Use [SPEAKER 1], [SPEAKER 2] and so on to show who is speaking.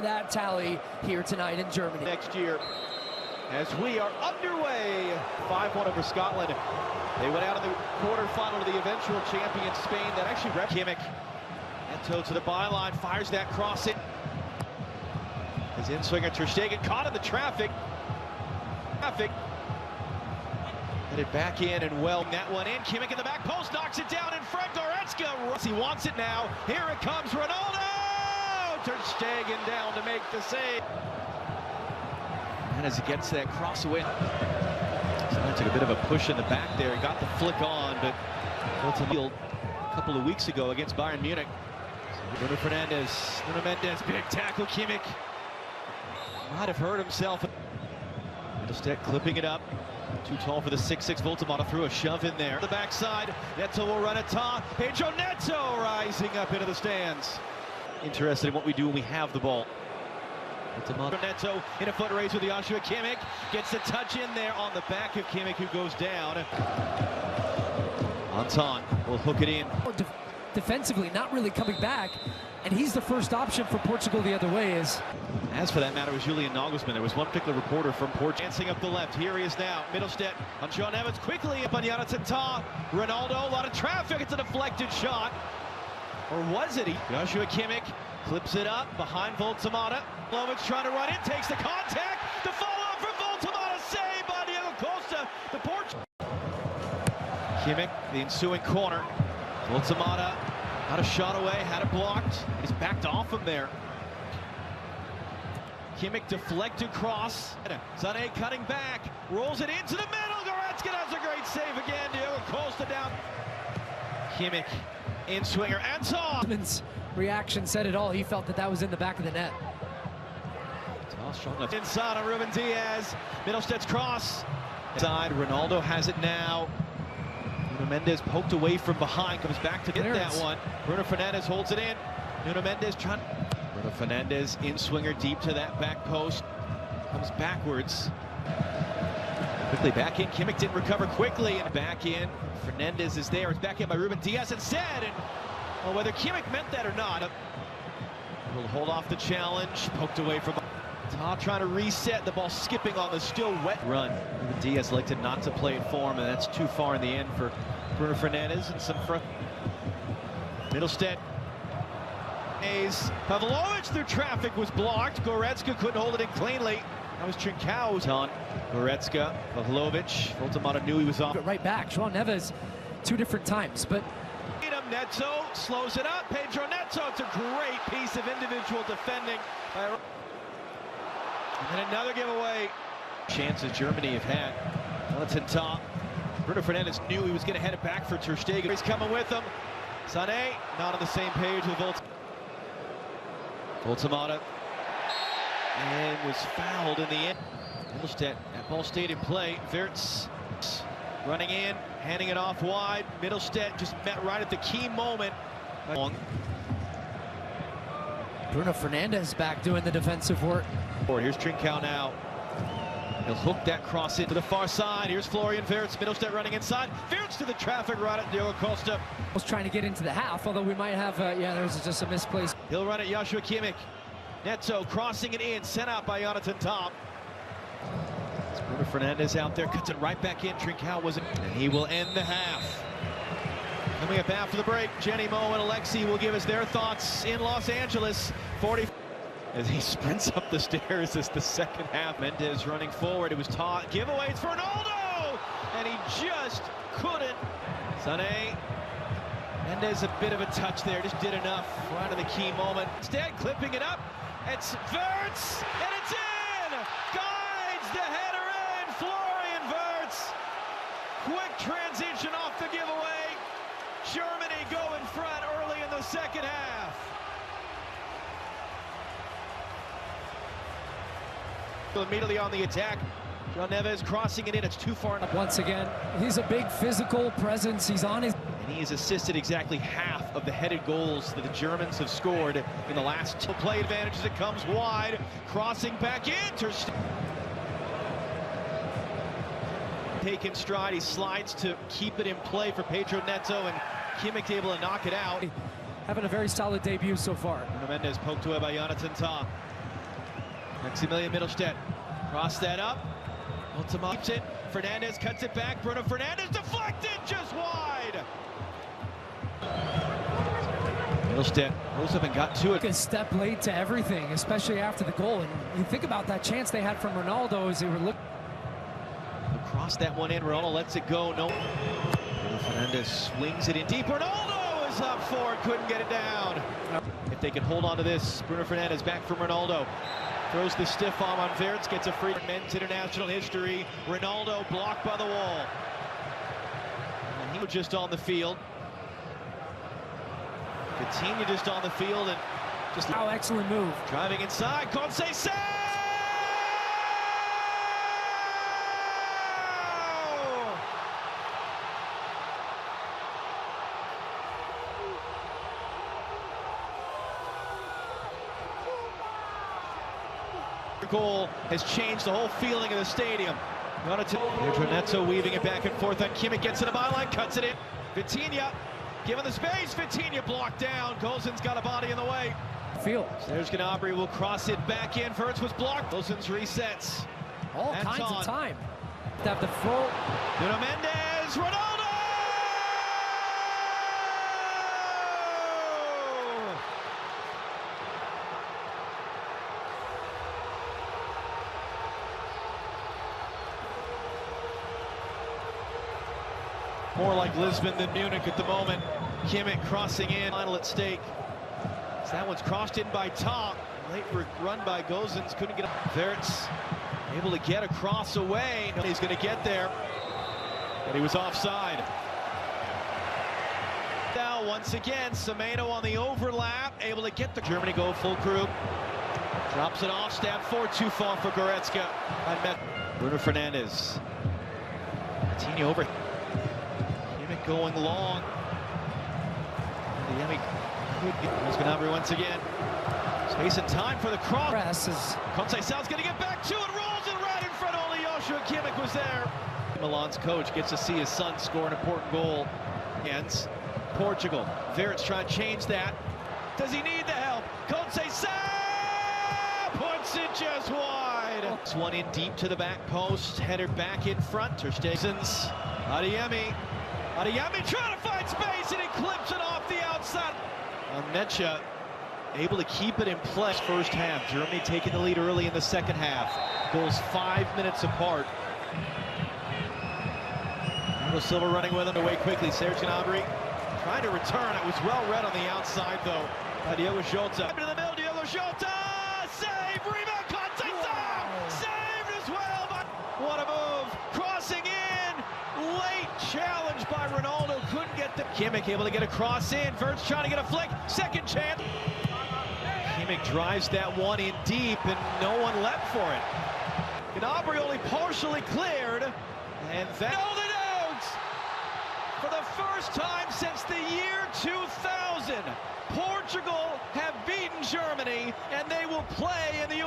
[SPEAKER 1] that tally here tonight in Germany.
[SPEAKER 2] Next year, as we are underway, 5-1 over Scotland. They went out in the quarterfinal to the eventual champion Spain. That actually rep Kimmich. Neto to the byline, fires that cross in. His in-swinger Ter Stegen caught in the traffic. Headed back in and well that one in. Kimmich in the back post, knocks it down in front. Goretzka, he wants it now. Here it comes, Ronaldo! Ter Stegen down to make the save. And as he gets that cross away, so took a bit of a push in the back there. He got the flick on, but a couple of weeks ago against Bayern Munich. Bruno Fernandes, Nuno Mendes, big tackle. Kimmich might have hurt himself. Middlestedt clipping it up. Too tall for the 6'6". Voltemata threw a shove in there. The backside, Neto will run a top. Pedro Neto rising up into the stands. Interested in what we do when we have the ball. Voltemata. Neto in a foot race with Joshua Kimmich. Gets the touch in there on the back of Kimmich, who goes down. Anton will hook it in.
[SPEAKER 1] Defensively, not really coming back. And he's the first option for Portugal the other way.
[SPEAKER 2] As for that matter, was Julian Nagelsmann. There was one particular reporter from Portugal dancing up the left. Here he is now. Middlestedt on Sean Evans, quickly up on Jonathan Tah. Ronaldo, a lot of traffic. It's a deflected shot. Or was it? Joshua Kimmich clips it up behind Voltemata. Lovic trying to run in, takes the contact. The follow-up from Voltemata, saved by Diego Costa. The Portugal. Kimmich, the ensuing corner. Voltemata had a shot away, had it blocked. He's backed off him there. Kimmich deflected cross. Sané cutting back, rolls it into the middle. Goretzka does a great save again. Diego Costa down. Kimmich in swinger. Anton's
[SPEAKER 1] reaction said it all. He felt that was in the back of the net.
[SPEAKER 2] Inside on Ruben Diaz. Middlestedt's cross. Inside, Ronaldo has it now. Nuno Mendes poked away from behind, comes back to get that one. Bruno Fernandes holds it in. Nuno Mendes trying. Bruno Fernandes in swinger deep to that back post. Comes backwards. Quickly back in. Kimmich didn't recover quickly. And back in. Fernandes is there. It's back in by Ruben Diaz instead. And well, whether Kimmich meant that or not, will hold off the challenge. Poked away from Tah trying to reset. The ball skipping on the still wet run. Ruben Diaz elected not to play it for him, and that's too far in the end for Bruno Fernandes. And some Middlestedt. Pavlovic through traffic was blocked. Goretzka couldn't hold it in cleanly. That was Trincão's on. Goretzka, Pavlovic. Voltemata knew he was off.
[SPEAKER 1] Right back. João Neves, 2 different times, but.
[SPEAKER 2] Neto slows it up. Pedro Neto. It's a great piece of individual defending. And then another giveaway. Chances Germany have had. Jonathan Tah. Bruno Fernandes knew he was going to head it back for Ter Stegen. He's coming with him. Sané not on the same page with Voltemata. And was fouled in the end. Middlestedt, that ball stayed in play. Wirtz running in, handing it off wide. Middlestedt just met right at the key moment.
[SPEAKER 1] Bruno Fernandes back doing the defensive work.
[SPEAKER 2] Here's Trincão now. He'll hook that cross into the far side. Here's Florian Wirtz. Middlestedt running inside. Wirtz to the traffic right at Diego Costa.
[SPEAKER 1] Was trying to get into the half, although we might have, there's just a misplaced.
[SPEAKER 2] He'll run at Joshua Kimmich. Neto crossing it in, sent out by Jonathan Tah. Bruno Fernandes out there, cuts it right back in. Trincão wasn't, and he will end the half. Coming up after the break, Jenny Mo and Alexi will give us their thoughts in Los Angeles. 40 as he sprints up the stairs as the second half. Mendes running forward. It was Tah. Giveaways for Ronaldo, and he just couldn't. Sané. Mendes a bit of a touch there, just did enough right at the key moment. Instead, clipping it up. It's Wirtz, and it's in. Guides the header in. Florian Wirtz. Quick transition off the giveaway. Germany go in front early in the second half. Immediately on the attack. João Neves crossing it in. It's too far.
[SPEAKER 1] Once again, he's a big physical presence. He's on his.
[SPEAKER 2] And he has assisted exactly half of the headed goals that the Germans have scored in the last two. Play advantage as it comes wide. Crossing back in. Taken stride. He slides to keep it in play for Pedro Neto, and Kimmich able to knock it out.
[SPEAKER 1] Having a very solid debut so far.
[SPEAKER 2] Nuno Mendes poked away by Jonathan Tah. Maximilian Mittelstadt. Cross that up. Ultima keeps it. Fernandez cuts it back. Bruno Fernandez deflected just wide. Mittelstadt rose up and got to it.
[SPEAKER 1] A step late to everything, especially after the goal. And you think about that chance they had from Ronaldo as they were looking.
[SPEAKER 2] Across that one in. Ronaldo lets it go. No. Bruno Fernandez swings it in deep. Ronaldo is up for it. Couldn't get it down. If they can hold on to this, Bruno Fernandez back from Ronaldo. Throws the stiff arm on Verts, gets a free. Men's international history. Ronaldo blocked by the wall. And he was just on the field. Coutinho just on the field and just.
[SPEAKER 1] How excellent move.
[SPEAKER 2] Driving inside. Conceição! Goal has changed the whole feeling of the stadium. Pedro Neto weaving it back and forth on Kimmich, gets to the byline, cuts it in. Vitinha given the space, Vitinha blocked down. Gosens got a body in the way. Serge Gnabry will cross it back in. Verts was blocked. Gosens resets.
[SPEAKER 1] All kinds of time. Have the throw.
[SPEAKER 2] Nuno Mendes, Ronaldo! More like Lisbon than Munich at the moment. Kimmich crossing in, final at stake. So that one's crossed in by Tom. Late run by Gosens, couldn't get up. Verts able to get across away. He's going to get there, but he was offside. Now once again, Semedo on the overlap, able to get the Germany go full crew. Drops it off, stab forward, too far for Goretzka. Bruno Fernandez. Coutinho over. Going long. There's Gnabry once again. Space and time for the cross. Conceição's going to get back to it. Rolls it right in front. Only Joshua Kimmich was there. Milan's coach gets to see his son score an important goal against Portugal. Verts trying to change that. Does he need the help? Conceição puts it just wide. This one in deep to the back post. Header back in front. Ter Stegen's Adeyemi. Adeyemi trying to find space and he clips it off the outside. Necha able to keep it in play. First half, Germany taking the lead early in the second half. Goals 5 minutes apart. Silva running with him away quickly. Serge Gnabry trying to return. It was well read on the outside though. Diogo Jota. Into the middle, Diogo Jota! Save! Rebound! Conceição! Saved as well! But what a move! Crossing in! Late challenge by Ronaldo, couldn't get the. Kimmich able to get a cross in. Verts trying to get a flick. Second chance. Kimmich drives that one in deep and no one leapt for it. Gnabry only partially cleared. And that. No, they don't! For the first time since the year 2000, Portugal have beaten Germany and they will play in the